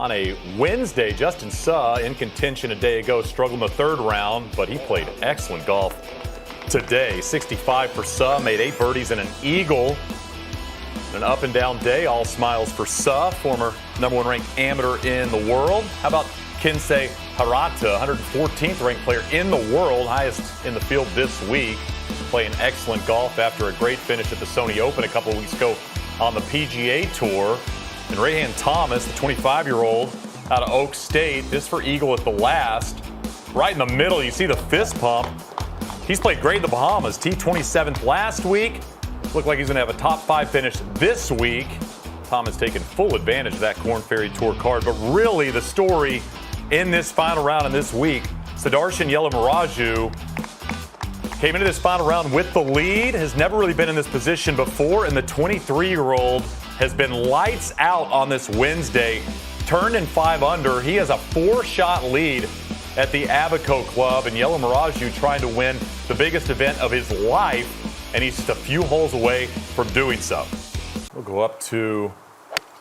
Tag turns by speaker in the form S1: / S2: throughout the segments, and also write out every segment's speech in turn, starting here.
S1: On a Wednesday, Justin Suh in contention a day ago, struggled in the third round, but he played excellent golf today. 65 for Suh, made 8 birdies and an eagle. An up and down day, all smiles for Suh, former #1 ranked amateur in the world. How about Kensei Hirata, 114th ranked player in the world, highest in the field this week, playing excellent golf after a great finish at the Sony Open a couple of weeks ago on the PGA Tour. And Rayhan Thomas, the 25-year-old out of Oak State, this for eagle at the last. Right in the middle, you see the fist pump. He's played great in the Bahamas. T27th last week. Looked like he's going to have a top 5 finish this week. Thomas taking full advantage of that Korn Ferry Tour card. But really, the story in this final round and this week, Sudarshan Yellamaraju came into this final round with the lead, has never really been in this position before, and the 23-year-old has been lights out on this Wednesday, turned in 5 under. He has a 4-shot lead at the Abaco Club, and Yellamaraju trying to win the biggest event of his life, and he's just a few holes away from doing so. We'll go up to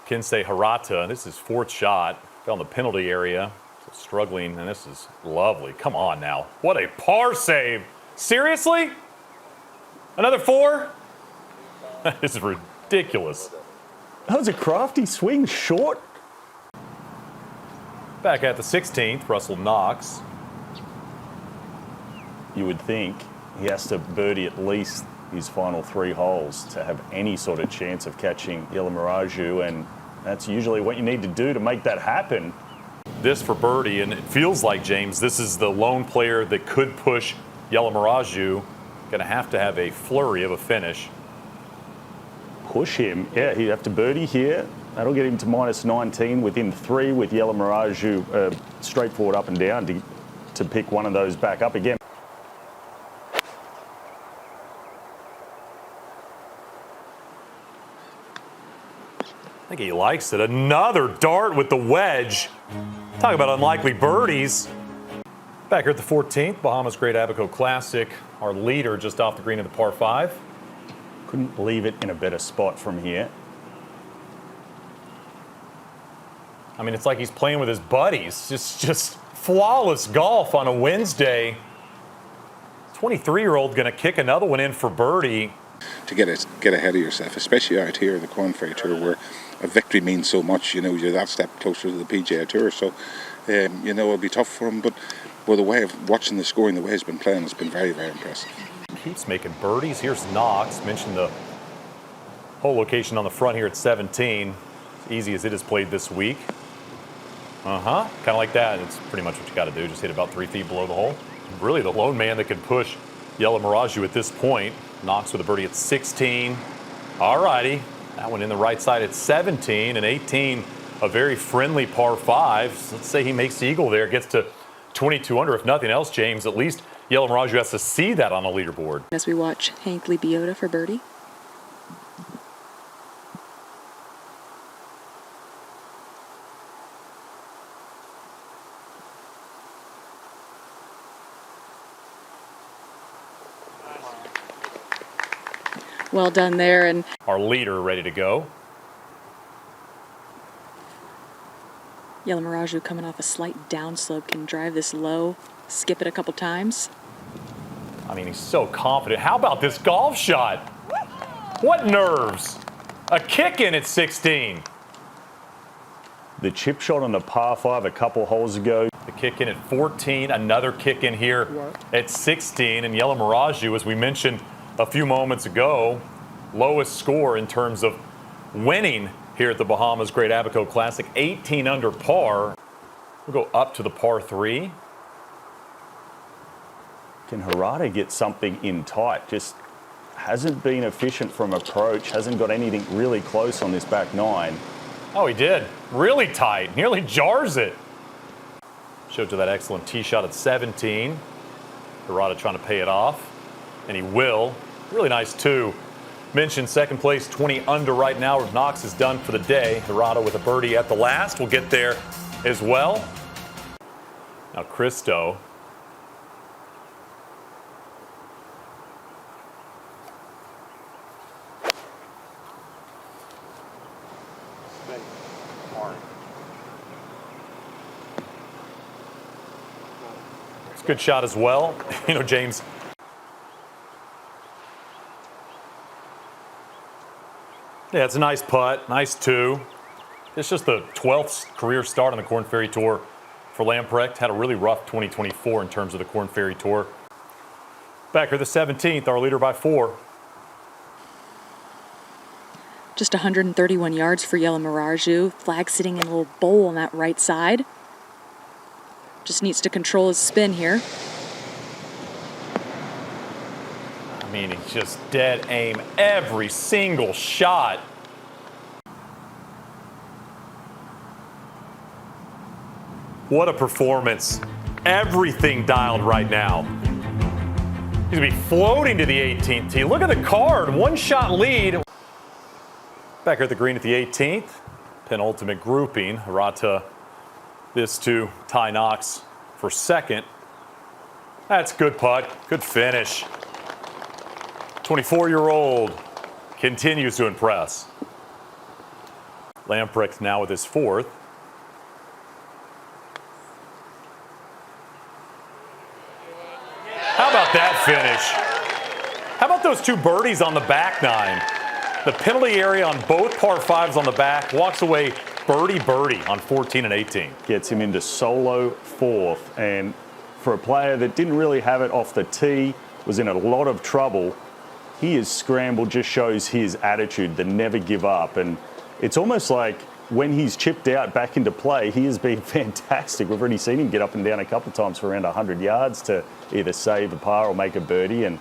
S1: Kensei Hirata. This is 4th shot, fell in the penalty area, so struggling, and this is lovely. Come on now. What a par save. Seriously? Another 4? This is ridiculous.
S2: That was a crafty swing, short.
S1: Back at the 16th, Russell Knox.
S2: You would think he has to birdie at least his final 3 holes to have any sort of chance of catching Yellamaraju, and that's usually what you need to do to make that happen.
S1: This for birdie, and it feels like, James, this is the lone player that could push Yellamaraju. Going to have a flurry of a finish.
S2: Push him. Yeah, he'd have to birdie here. That'll get him to -19 within 3 with Yellamaraju straightforward up and down to pick one of those back up again.
S1: I think he likes it. Another dart with the wedge. Talk about unlikely birdies. Back here at the 14th, Bahamas Great Abaco Classic. Our leader just off the green of the par 5.
S2: Couldn't leave it in a better spot from here.
S1: I mean, it's like he's playing with his buddies. Just flawless golf on a Wednesday. 23-year-old going to kick another one in for birdie.
S3: To get ahead of yourself, especially out here in the Korn Ferry Tour, where a victory means so much. You know, you're that step closer to the PGA Tour, so you know it'll be tough for him. But the way of watching the scoring, the way he's been playing, has been very, very impressive.
S1: Keeps making birdies. Here's Knox. Mentioned the hole location on the front here at 17. As easy as it is played this week. Kind of like that. It's pretty much what you got to do. Just hit about 3 feet below the hole. Really the lone man that could push Yellamaraju at this point. Knox with a birdie at 16. All righty. That one in the right side at 17. And 18, a very friendly par 5. Let's say he makes the eagle there. Gets to 22 under. If nothing else, James, at least Yellamaraju has to see that on a leaderboard.
S4: As we watch Hank Lebioda for birdie. Well done there. And
S1: our leader ready to go.
S4: Yellamaraju coming off a slight downslope, can drive this low, skip it a couple times.
S1: I mean, he's so confident. How about this golf shot? What nerves? A kick in at 16.
S2: The chip shot on the par 5 a couple holes ago.
S1: The kick in at 14, another kick in here at 16. And Yellamaraju, as we mentioned a few moments ago, lowest score in terms of winning here at the Bahamas Great Abaco Classic, 18 under par. We'll go up to the par 3.
S2: Can Hirata get something in tight? Just hasn't been efficient from approach, hasn't got anything really close on this back 9.
S1: Oh, he did. Really tight. Nearly jars it. Showed to that excellent tee shot at 17. Hirata trying to pay it off, and he will. Really nice, too. Mentioned second place, 20 under right now. Knox is done for the day. Hirata with a birdie at the last. We'll get there as well. Now, Christo. It's a good shot as well. You know, James. Yeah, it's a nice putt. Nice two. It's just the 12th career start on the Korn Ferry Tour for Lamprecht. Had a really rough 2024 in terms of the Korn Ferry Tour. Back here the 17th, our leader by 4.
S4: Just 131 yards for Yellamaraju. Flag sitting in a little bowl on that right side. Just needs to control his spin here.
S1: I mean, he's just dead aim every single shot. What a performance. Everything dialed right now. He's going to be floating to the 18th tee. Look at the card. One-shot lead. Back here at the green at the 18th. Penultimate grouping. Hirata, this to Ty Knox for second. That's good putt. Good finish. 24-year-old continues to impress. Lamprecht now with his 4th. How about that finish? How about those 2 birdies on the back 9? The penalty area on both par 5s on the back. Walks away birdie on 14 and 18.
S2: Gets him into solo 4th. And for a player that didn't really have it off the tee, was in a lot of trouble, he is scrambled, just shows his attitude, the never give up. And it's almost like when he's chipped out back into play, he has been fantastic. We've already seen him get up and down a couple of times for around 100 yards to either save a par or make a birdie. And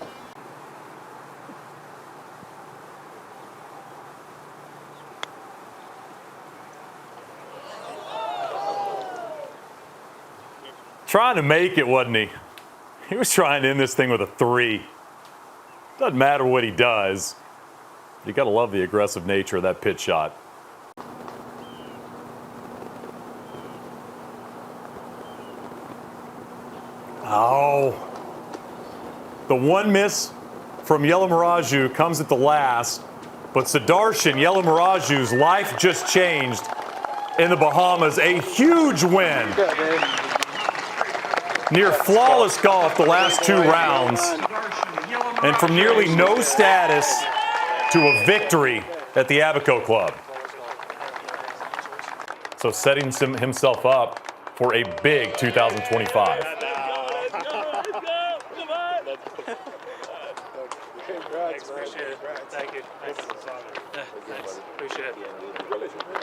S1: trying to make it, wasn't he? He was trying to end this thing with a 3. Doesn't matter what he does. You got to love the aggressive nature of that pitch shot. Oh. The one miss from Yellamaraju comes at the last, but Sudarshan Yellamaraju's life just changed in the Bahamas. A huge win. Near flawless golf the last 2 rounds. And from nearly no status to a victory at the Abaco Club. So setting himself up for a big 2025.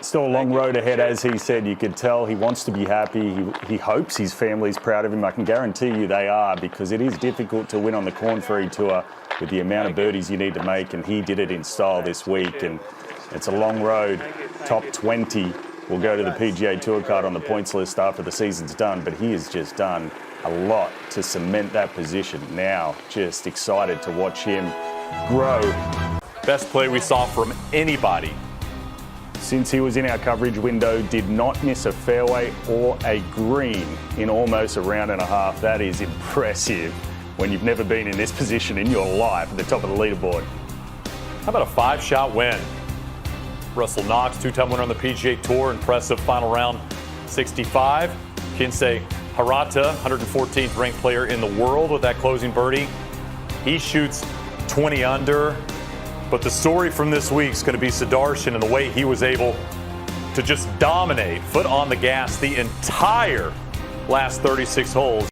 S2: Still a long road ahead, as he said. You could tell he wants to be happy. He hopes his family's proud of him. I can guarantee you they are, because it is difficult to win on the Korn Ferry Tour with the amount of birdies you need to make, and he did it in style this week. And it's a long road. Top 20 will go to the PGA Tour card on the points list after the season's done, but he has just done a lot to cement that position. Now, just excited to watch him grow.
S1: Best play we saw from anybody
S2: since he was in our coverage window. Did not miss a fairway or a green in almost a round and a half. That is impressive when you've never been in this position in your life at the top of the leaderboard.
S1: How about a 5-shot win? Russell Knox, 2-time winner on the PGA Tour, impressive final round 65. Kensei Hirata, 114th ranked player in the world with that closing birdie. He shoots 20 under. But the story from this week is going to be Sudarshan and the way he was able to just dominate, foot on the gas, the entire last 36 holes.